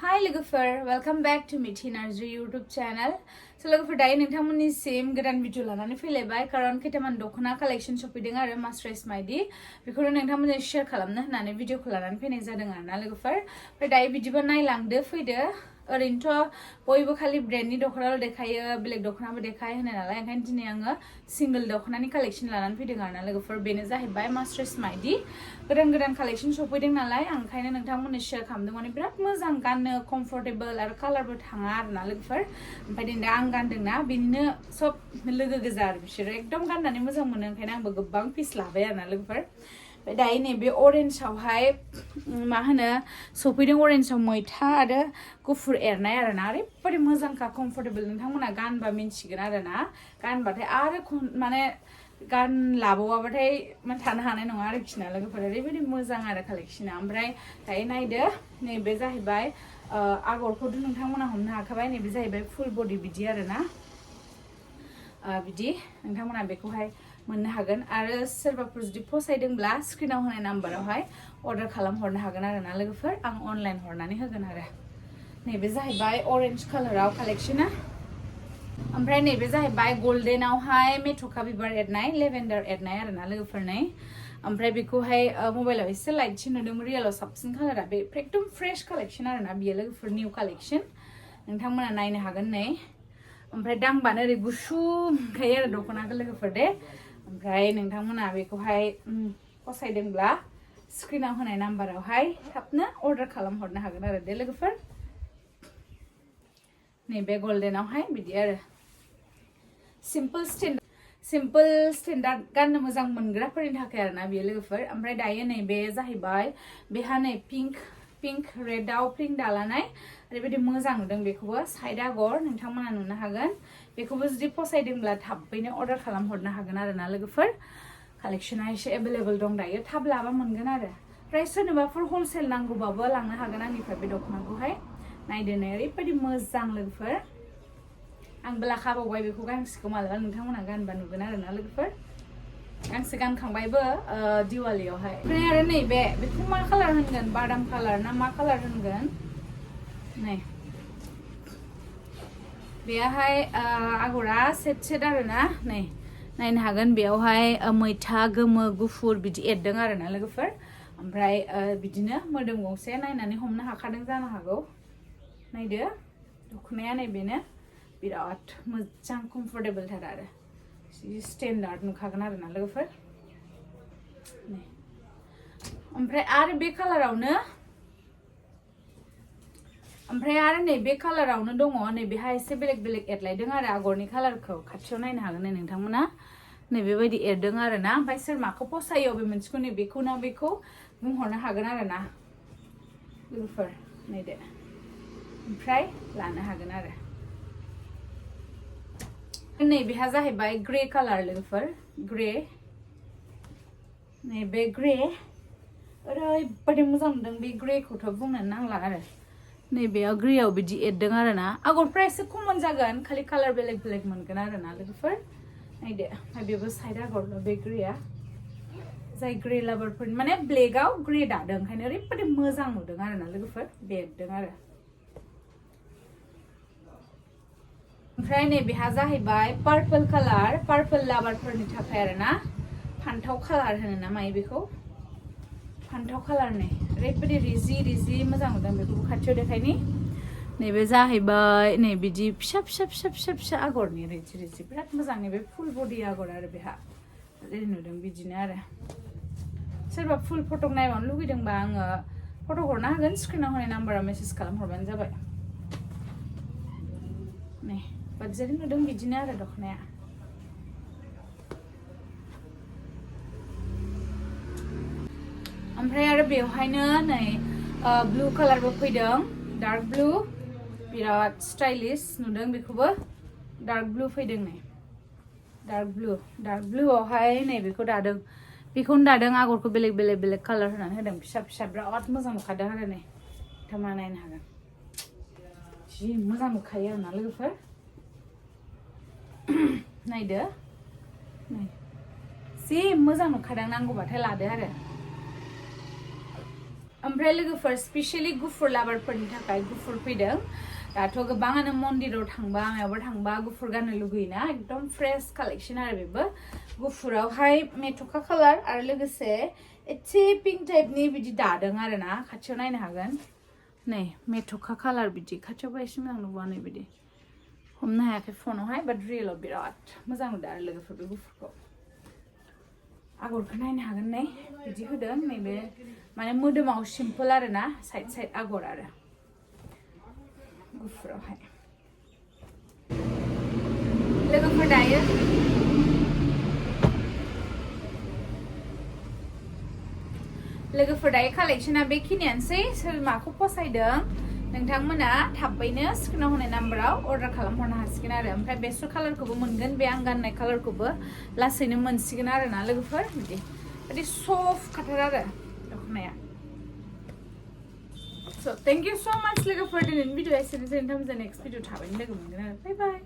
Hi lwgwfwr, welcome back to Mithi Narzary YouTube channel. So lwgwfwr दायो नोंथांमोननि same गोदान video लानानै फैलायबाय कारण खैथामान दख'ना कालेक्शन सफैदों आरो मास्टराइज माइदि बेखौनो नोंथांमोनजों शेयार खालामनो होननानै भिडिअखौ लानानै फैनाय जादों आरोना लोगोफोर। ओमफ्राय दायो बिदिबा नायलांदो फैदो। ओरैनोथ' बयबो खालि ब्रेन्डनि दख'नाल' देखायो बेलेग दख'नाबो देखायो होनो नालाय ओंखायनो दिनै आङो सिंगल दख'नानि कालेक्शन लानानै फैदों आरोना लोगोफोर। बेनो जाहैबाय मास्टराइज माइदि गोदान कालेक्शन सफैदों नालाय आं ओंखायनो नोंथांमोननो शेयार खालामदों। माने बिराद मोजां गाननो कम्फर्टेबल आरो कालारबो थाङा आरोना लोगोफोर। ओमफ्राय दिनै दा आं गानदोंना बेनिनो सब लोगो गोजा आरो बिसोरो एकदम गाननानै मोजां मोनो ओंखायनो आंबो गोबां पिस लाबाय आरोना लोगोफोर। ओमफ्राय दायो नैबे अरेन्जआवहाय मा होनो सफैदों अरेन्जआव मैथा आरो गुफुर एरनाय आरोना ओरैबायदि मोजांखा कम्फर्टेबल नोंथांमोना गानबा मिन्थिगोन आरोना गानबाथाय आरो माने गान लाबावाबाथाय माने थानो हानाय नङा आरोखि ना लोगोफोर ओरैबायदि मोजां आरो कालेक्शना। ओमफ्राय दायो नायदो नैबे जाहैबाय आगरखौथ' नोंथांमोना हमनो हाखाबाय नैबे जाहैबाय फुल बडि बिदि आरोना बिदि नोंथांमोना बेखौहाय मोननो हागोन आरो सोरबाफोर जुदि फसायदोंब्ला स्क्रिनाव होनाय नाम्बारावहाय अर्डार खालामहरनो हागोन आरोना लोगोफोर आं अनलाइन हरनानै होगोन आरो। नैबे जाहैबाय अरेन्ज कालाराव कालेक्शना। ओमफ्राय नैबे जाहैबाय गल्डेनावहाय मेथ'खा बिबार एरनाय लेभेन्डार एरनाय आरोना लोगोफोर नै। ओमफ्राय बेखौहाय मबाइलाव एसे लाइटसिन नुदों रियेलाव साबसिन कालारा बे एकदम फ्रेश कालेक्शन आरोना बियो लोगोफोर निउ कालेक्शन नोंथांमोना नायनो हागोन नै। ओमफ्राय दांबानो ओरै गुसु मोनखायो आरो दख'नाखौ लोगोफोर दे। ओमफ्राय नोंथांमोना बेखौहाय फसायदोंब्ला स्क्रिनाव होनाय नाम्बारावहाय थाबनो अर्डार खालामहरनो हागोन आरो दे लोगोफोर। नैबे गल्डेनावहाय बिदि आरो सिम्पल स्टेन्डार्ड गाननो मोजां मोनग्राफोरनि थाखाय आरोना बेयो लोगोफोर। ओमफ्राय दायो नैबे जाहैबाय बेहा नै पिंक रेडआव प्रिन्ट दालानाय ओरैबायदि मोजां नुदों बेखौबो साइड आगर नोंथांमोना नुनो हागोन। बेखौबो जुदि फसायदोंब्ला थाबैनो अर्डार खालामहरनो हागोन आरोना लोगोफोर। कालेक्शना एसे एभेलेबल दं दायो थाब लाबा मोनगोन आरो। ओमफ्राय सोरनोबाफोर हलसेल नांगौबाबो लांनो हागोन आंनिफ्राय बे दख'नाखौहाय। नायदो नै ओरैबायदि मोजां लोगोफोर आंबो लाखाबावबाय बेखौ गांसेखौ मालाबा नोंथांमोना गानबा नुगोन आरोना लोगोफोर। गांसे गानखांबायबो दिवालियावहाय। ओमफ्राय आरो नैबे बेखौ मा कालार होनगोन बादाम कालार ना मा कालार होनगोन नै बेयावहाय आगरा सेट आरोना नै नायनो हागोन बेयावहाय मैथा गोमो गुफुर बिदि एरदों आरोना लोगोफोर। ओमफ्राय बिदिनो मोदोम गंसे नायनानै हमनो हाखादों जानो हागौ। नायदो दख'नाया नैबेनो बिराद मोजां कम्फर्टेबलथार आरो स्टेन्डार्ड नुखागोन आरोना लोगोफोर नै। ओमफ्राय आरो बे कालारावनो नैबे कालारावनो दङ नैबेहा एसे बेलेग एरलायदों आरो आगरनि कालारखौ खाथियाव नायनो हागोन नै नोंथांमोना नैबेबायदि एरदों आरोना। ओमफ्राय सोर माखौ फसायो बे मोनसेखौ नैबेखौ ना बेखौ बुंहरनो हागोन आरोना लोगोफोर नायदो ओमफ्राय लानो हागोन आरो। नैबेहा जाहैबाय ग्रे कालार लोगोफोर ग्रे नैबे ग्रे ओरैबायदि मोजां मोनदों बे ग्रेखौथ' बुंनो नांला आरो। नैबेयाव ग्रेयाव बिदि एरदों आरोना आगरफ्रा एसे कमन जागोन खालि कालार बेलेग मोनगोन आरोना लोगोफोर नायदो। ओमफ्राय बेबो साइड आगरल' बे ग्रेया जाय ग्रे लाभारफोरनि माने ब्लेकआव ग्रे दादों ओंखायनो ओरैबायदि मोजां नुदों आरोना लोगोफोर बेरदों आरो। ओमफ्राय नैबेहा जाहैबाय पार्पल कालार पार्पल लाभारफोरनि थाखाय आरोना फान्थाव कालार होनो ना मायो बेखौ फान्थाव कालार नै ओरैबायदि रिजि मोजां नुदों बेखौबो खाथियाव देखायनि। नैबे जाहैबाय नै बिदि फिसा आगरनि रिजि बिराद मोजां नैबे फुल बडि आगर आरो बेहा ओरै नुदों बिदिनो आरो। सोरबा फुल फट' नायबावनो लुगैदोंबा आङो फट' हरनो हागोन स्क्रिनाव होनाय नाम्बाराव मेसेज खालामहरबानो जाबाय नै बाजेट नुदों बिदिनो आरो दख'नाया। ओमफ्राय आरो बेवहायनो नै ब्लु कालारबो फैदों डार्क ब्लु बिराद स्टाइलिश नुदों बेखौबो डार्क ब्लु फैदों नै डार्क ब्लुआवहाय नै बेखौ दादों बेखौनो दादों आगरखौ बेलेग कालार होनानै होदों फिसा बिराद मोजां नुखादों आरो नै नोंथांमोना नायनो हागोन जि मोजां नुखायो आरोना लोगोफोर नायदो नै जि मोजां नुखादों नांगौबाथाय लादो आरो। ओमफ्राय लोगोफोर स्पेशली गुफुर लाभारफोरनि थाखाय गुफुर फैदों दाथ' गोबाङानो मन्दिराव थांबा मायावबा थांबा गुफुर गाननो लुगैयोना एकदम फ्रेश कालेक्शन आरो बेबो गुफुरावहाय मेथ'का कालार आरो लोगोसे एसे पिंक टाइपनि बिदि दादों आरो ना खाथियाव नायनो हागोन नै मेथ'का कालार बिदि खाथियावबा एसे मोजां नुबा नै बिदि हमनो हायाखै फनावहाय बाट रियेलाव बिराद मोजां नुदों आरो लोगोफोर बे गुफुरखौ आगरखौ नायनो हागोन नै बिदि होदों नैबे माने मोदोमाव सिम्पल आरो ना साइड साइड आगर आरो गुफुरावहाय लोगोफोर दायो कालेक्शना बेखिनियानोसै सोर माखौ फसायदों नोंथांमोना थाबैनो स्क्रिनाव होनाय नाम्बाराव अर्डार खालामहरनो हासिगोन आरो ओमफ्राय बेसर कालारखौबो मोनगोन बे आं गाननाय कालारखौबो लासैनो मोनसिगोन आरो ना लोगोफोर बिदि सफ्ट खाथार आरो दख'नाया So thank you so much लोगोफोर दिनैनि भिडिअ एसेनोसै नोंथांमोनजों नेक्स्ट भिडिअ थाबैनो लोगो मोनगोन आरो बाय बाय